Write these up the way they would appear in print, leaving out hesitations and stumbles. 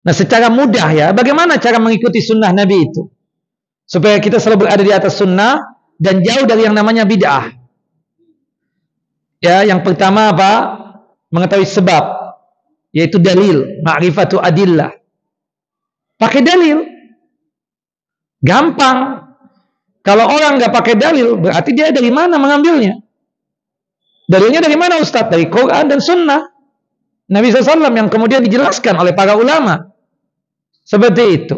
Nah, secara mudah ya, bagaimana cara mengikuti sunnah Nabi itu? Supaya kita selalu berada di atas sunnah dan jauh dari yang namanya bid'ah. Ya, yang pertama apa? Mengetahui sebab, yaitu dalil, ma'rifatu adillah. Pakai dalil. Gampang. Kalau orang nggak pakai dalil, berarti dia dari mana mengambilnya? Dalilnya dari mana, Ustaz? Dari Quran dan Sunnah Nabi SAW yang kemudian dijelaskan oleh para ulama. Seperti itu.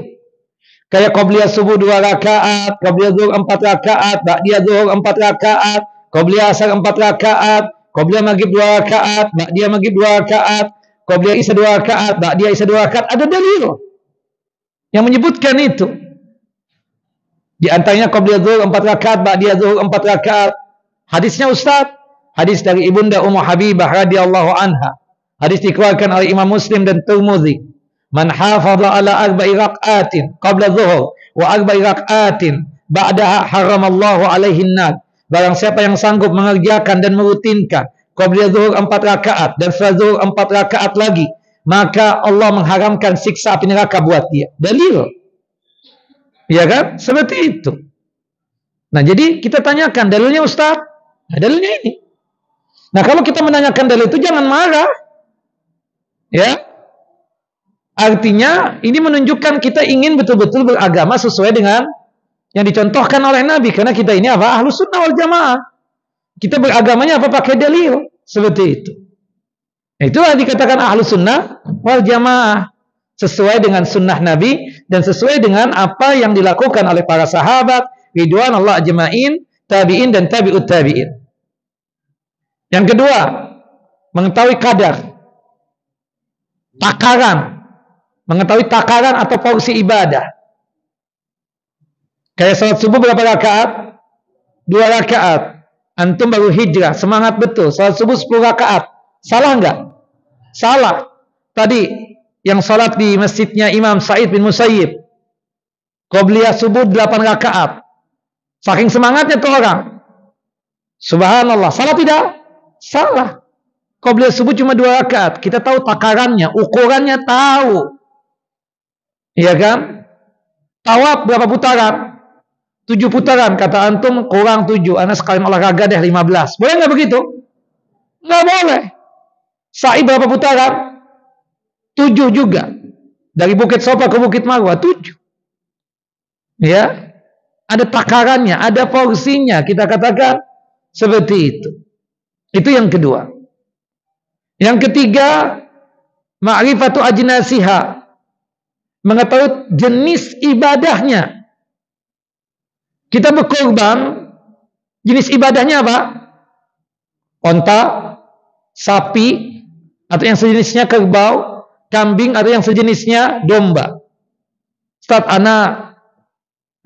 Kayak qobliyah subuh 2 rakaat, qobliyah zuhur 4 rakaat, ba'diyah zuhur 4 rakaat, qobliyah asar 4 rakaat, qobliyah maghrib 2 rakaat, ba'diyah maghrib 2 rakaat, qobliyah isya 2 rakaat, ba'diyah isya 2 rakaat. Ada dalil yang menyebutkan itu. Di antaranya qobliyah zuhur 4 rakaat, ba'diyah zuhur 4 rakaat. Hadisnya, Ustaz, hadis dari Ibunda Ummu Habibah radhiyallahu anha. Hadis dikeluarkan oleh Imam Muslim dan Tirmidzi. Man hafadha ala arba'i rak'atin qabla zuhur wa arba'i rak'atin ba'daha haramallahu alaihi an-nar. Barang siapa yang sanggup mengerjakan dan merutinkan qabliyah zuhur 4 rakaat dan setelah zuhur 4 rakaat lagi, maka Allah mengharamkan siksa api neraka buat dia. Dalil. Ya kan? Seperti itu. Nah, jadi kita tanyakan dalilnya, Ustaz. Nah, dalilnya ini. Nah, kalau kita menanyakan dalil itu jangan marah. Ya. Artinya ini menunjukkan kita ingin betul-betul beragama sesuai dengan yang dicontohkan oleh Nabi. Karena kita ini apa? Ahlus sunnah wal jamaah. Kita beragamanya apa? Pakai dalil. Seperti itu. Itulah dikatakan ahlus sunnah wal jamaah. Sesuai dengan sunnah Nabi dan sesuai dengan apa yang dilakukan oleh para sahabat, ridwan Allah ajma'in, tabi'in dan tabi'ut tabi'in. Yang kedua, mengetahui kadar, takaran. Mengetahui takaran atau porsi ibadah. Kayak salat subuh berapa rakaat? 2 rakaat. Antum baru hijrah, semangat betul. Salat subuh 10 rakaat. Salah enggak? Salah. Tadi yang salat di masjidnya Imam Sa'id bin Musayyib, qobliyah subuh 8 rakaat. Saking semangatnya tuh orang. Subhanallah. Salah tidak? Salah. Qobliyah subuh cuma 2 rakaat. Kita tahu takarannya, ukurannya tahu. Iya kan? Tawaf berapa putaran? 7 putaran. Kata antum kurang 7. Anak sekalian olahraga deh 15. Boleh nggak begitu? Nggak boleh. Sa'i berapa putaran? 7 juga. Dari Bukit Sofa ke Bukit Marwah 7. Ya. Ada takarannya, ada porsinya. Kita katakan seperti itu. Itu yang kedua. Yang ketiga, ma'rifatu ajnasiha. Mengetahui jenis ibadahnya. Kita berkorban, jenis ibadahnya apa? Onta, sapi, atau yang sejenisnya kerbau, kambing, atau yang sejenisnya domba. Ustaz, anak,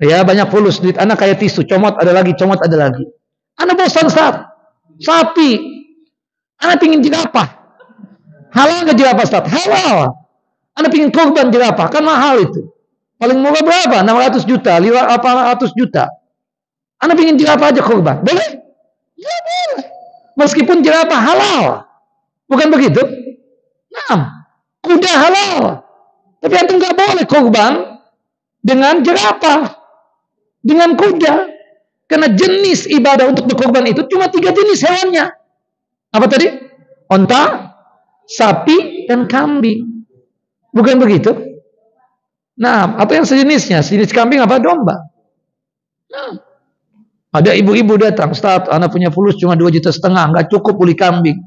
ya banyak fulus, duit anak kayak tisu, comot ada lagi, comot ada lagi. Anak bosan, Ustaz, sapi, anak pingin jerapah. Halal nggak jerapah, Ustaz? Halal. Anda pingin korban jerapah, kan mahal itu. Paling murah berapa? 600 juta, 800 juta. Anda pingin jerapah aja korban. Boleh? Ya boleh. Meskipun jerapah halal. Bukan begitu? Nah, kuda halal. Tapi antum nggak boleh korban dengan jerapah. Dengan kuda. Karena jenis ibadah untuk berkorban itu cuma 3 jenis hewannya. Apa tadi? Onta, sapi, dan kambing. Bukan begitu? Nah, atau yang sejenisnya, sejenis kambing apa? Domba. Nah, ada ibu-ibu datang, Ustaz, anak punya fulus cuma 2,5 juta, nggak cukup beli kambing.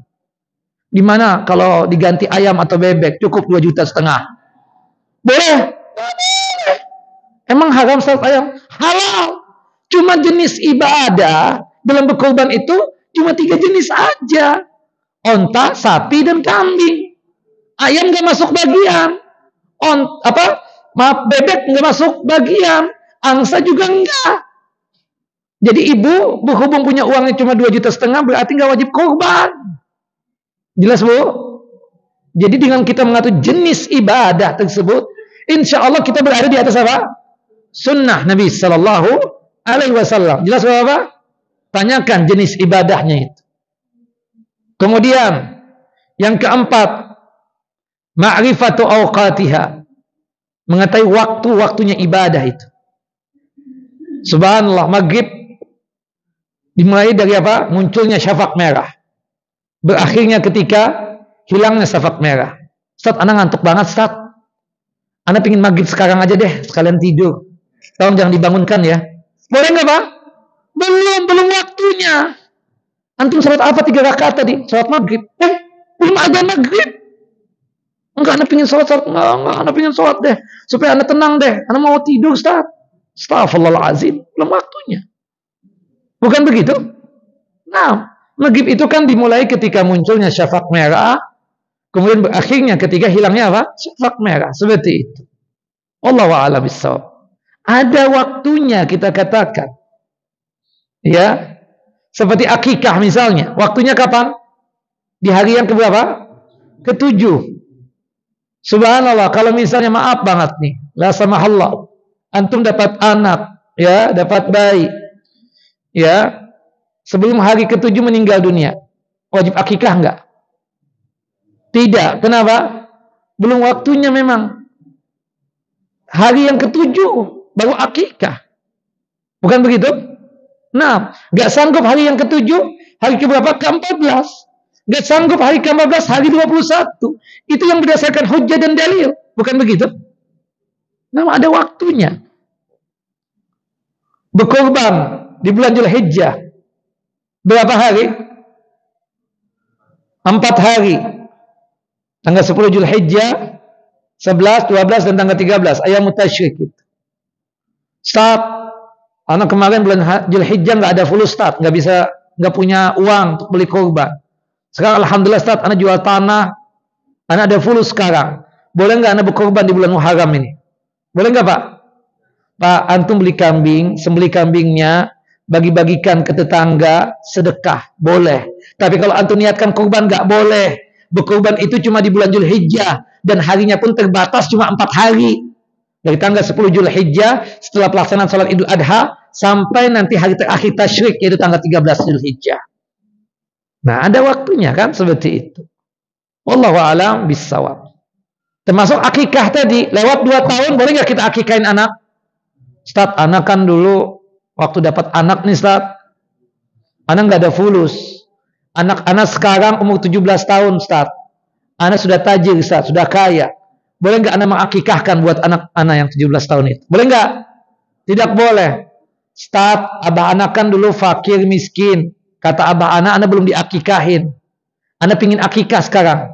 Gimana kalau diganti ayam atau bebek, cukup 2,5 juta? Boleh? Boleh. Emang haram Ustaz ayam? Halal. Cuma jenis ibadah dalam berkorban itu cuma 3 jenis aja. Onta, sapi, dan kambing. Ayam nggak masuk bagian. Bebek nggak masuk bagian. Angsa juga enggak. Jadi ibu berhubung punya uangnya cuma 2,5 juta, berarti nggak wajib korban. Jelas, Bu? Jadi dengan kita mengatur jenis ibadah tersebut, insya Allah kita berada di atas apa? Sunnah Nabi Sallallahu Alaihi Wasallam. Jelas apa? Tanyakan jenis ibadahnya itu. Kemudian yang keempat, ma'rifatu awqatiha. mengetahui waktu-waktunya ibadah itu. Subhanallah, maghrib dimulai dari apa? Munculnya syafaq merah. Berakhirnya ketika hilangnya syafaq merah. Ustaz, anak ngantuk banget, Ustaz. Anak pingin maghrib sekarang aja deh, sekalian tidur. Tolong jangan dibangunkan ya. Boleh nggak, Pak? Belum waktunya. Antum salat apa 3 rakaat tadi? Salat maghrib. Belum ada maghrib. Enggak, anak pingin salat. Enggak, anak pingin salat deh. Supaya anak tenang deh. Anak mau tidur, Ustaz. Astaghfirullahaladzim. Belum waktunya. Bukan begitu? Nah, maghrib itu kan dimulai ketika munculnya syafaq merah. Kemudian berakhirnya ketika hilangnya apa? Syafaq merah. Seperti itu. Wallahu a'lam bishawab. Ada waktunya kita katakan. Ya. Seperti akikah misalnya. Waktunya kapan? Di hari yang keberapa? Ke-7. Subhanallah. Kalau misalnya maaf banget nih. La samahallah. Antum dapat anak. Ya. Dapat bayi. Ya. Sebelum hari ke-7 meninggal dunia. Wajib akikah enggak? Tidak. Kenapa? Belum waktunya memang. Hari yang ke-7 baru akikah. Bukan begitu? Nah, gak sanggup hari yang ke-7, hari ke-berapa? Ke-14. Gak sanggup hari ke-14, hari 21. Itu yang berdasarkan hujjah dan dalil. Bukan begitu? Nah, ada waktunya. Berkorban di bulan Dzulhijjah. Berapa hari? 4 hari. Tanggal 10 Dzulhijjah, 11, 12, dan tanggal 13. Ayyamut tasyrik. Start. Anak kemarin bulan Dzulhijjah nggak ada full start, nggak punya uang untuk beli korban. Sekarang alhamdulillah start, anak jual tanah, anak ada full sekarang. Boleh nggak anak berkorban di bulan Muharram ini? Boleh nggak, Pak? Pak, antum beli kambing, sembelih kambingnya, bagi-bagikan ke tetangga, sedekah, boleh. Tapi kalau antum niatkan korban nggak boleh. Berkorban itu cuma di bulan Dzulhijjah dan harinya pun terbatas cuma 4 hari. Dari tanggal 10 Dzulhijjah setelah pelaksanaan salat Idul Adha sampai nanti hari terakhir tasyrik yaitu tanggal 13 Dzulhijjah. Nah, ada waktunya kan seperti itu. Wallahu a'lam bissawab. Termasuk akikah tadi, lewat 2 tahun boleh nggak kita akikahin anak? Ustaz, anak kan dulu waktu dapat anak nih, Ustaz. Anak nggak ada fulus. Anak-anak sekarang umur 17 tahun, Ustaz. Anak sudah tajir, Ustaz, sudah kaya. Boleh nggak anak mengakikahkan buat anak-anak yang 17 tahun itu? Boleh nggak? Tidak boleh. Ustaz, abah anak kan dulu fakir miskin. Kata abah anak belum diakikahin. Anak pingin akikah sekarang.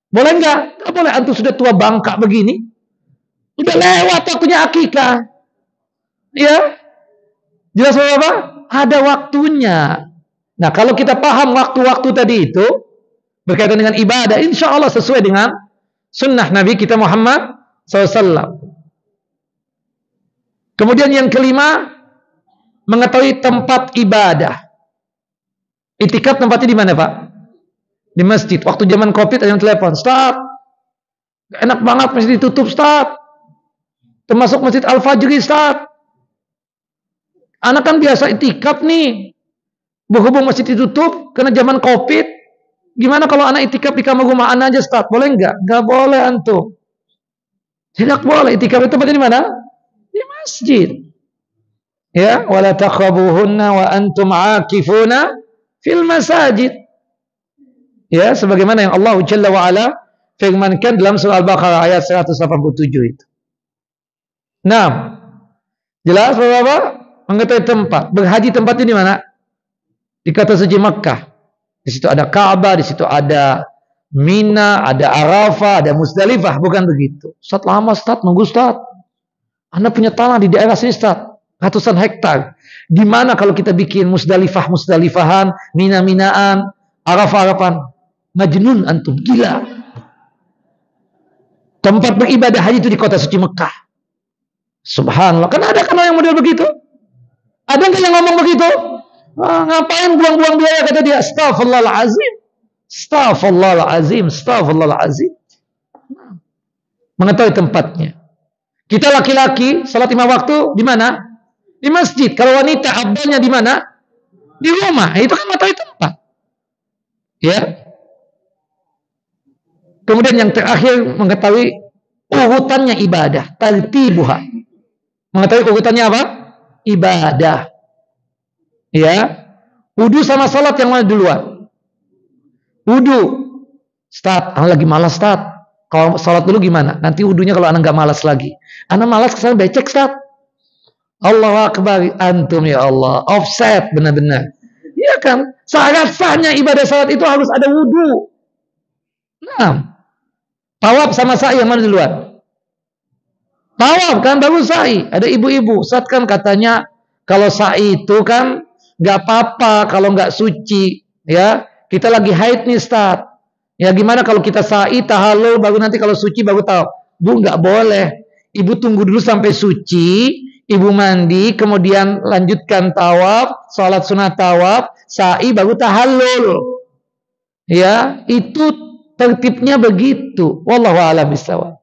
Boleh nggak? Nggak boleh. Antum sudah tua bangka begini. Udah lewat waktunya akikah. Ya? Jelas apa? Ada waktunya. Nah, kalau kita paham waktu-waktu tadi itu berkaitan dengan ibadah, insya Allah sesuai dengan sunnah Nabi kita Muhammad SAW. Kemudian yang kelima, mengetahui tempat ibadah. Itikaf tempatnya di mana, Pak? Di masjid. Waktu zaman Covid ada yang telepon, Ustaz, enak banget masjid ditutup, Ustaz. Termasuk Masjid Al-Fajri, Ustaz. Anak kan biasa itikaf nih. Berhubung masjid ditutup karena zaman Covid. Gimana kalau anak itikaf di kamar rumah anak aja, Ustaz? Boleh enggak? Enggak boleh, antum. Tidak boleh. Itikaf itu tempatnya di mana? Di masjid. Ya, wala taqrabuhunna wa antum aakifuna fil masajid. Ya, sebagaimana yang Allah Jalla wa Ala firmankan dalam surah Al-Baqarah ayat 187 itu. Nah, jelas Bapak? Mengetahui tempat. Berhaji tempatnya di mana? Di kota suci Makkah. Di situ ada Ka'bah, di situ ada Mina, ada Arafah, ada Musdalifah, bukan begitu. Ustaz, lama Ustaz, nunggu Ustaz. Anda punya tanah di daerah sini Ustaz, ratusan hektar. Gimana kalau kita bikin Musdalifahan, Mina-minaan, Arafah-arafan? Majnun antum, gila. Tempat beribadah haji itu di kota suci Mekah. Subhanallah, kan ada kan yang model begitu? Ada nggak yang ngomong begitu? Ngapain buang-buang biaya, kata dia. Astaghfirullahalazim. Astaghfirullahalazim. Astaghfirullahalazim. Mengetahui tempatnya. Kita laki-laki salat 5 waktu di mana? Di masjid. Kalau wanita abdalnya di mana? Di rumah. Itu kan mengetahui tempat. Ya. Kemudian yang terakhir mengetahui Urutannya ibadah, tartibuha. Mengetahui urutannya apa? Ibadah. Ya. Wudu sama salat yang mana duluan? Wudu. Start, anak lagi malas start. Kalau salat dulu gimana? Nanti wudunya kalau anak nggak malas lagi. Anak malas kesana becek start. Allahu Akbar, antum ya Allah. Offset benar-benar. Iya kan? Syarat-syaratnya ibadah salat itu harus ada wudu. Nah. Tawaf sama sa'i yang mana duluan? Tawaf kan baru sa'i. Ada ibu-ibu, saat kan katanya kalau sa'i itu kan nggak apa-apa kalau nggak suci, ya. Kita lagi haid nih, Ustaz. Ya gimana kalau kita sa'i tahallul baru nanti kalau suci baru tawaf? Bu, nggak boleh. Ibu tunggu dulu sampai suci, ibu mandi, kemudian lanjutkan tawaf, salat sunat tawaf, sa'i baru tahallul. Ya, itu tertibnya begitu. Wallahu a'lam bishawab.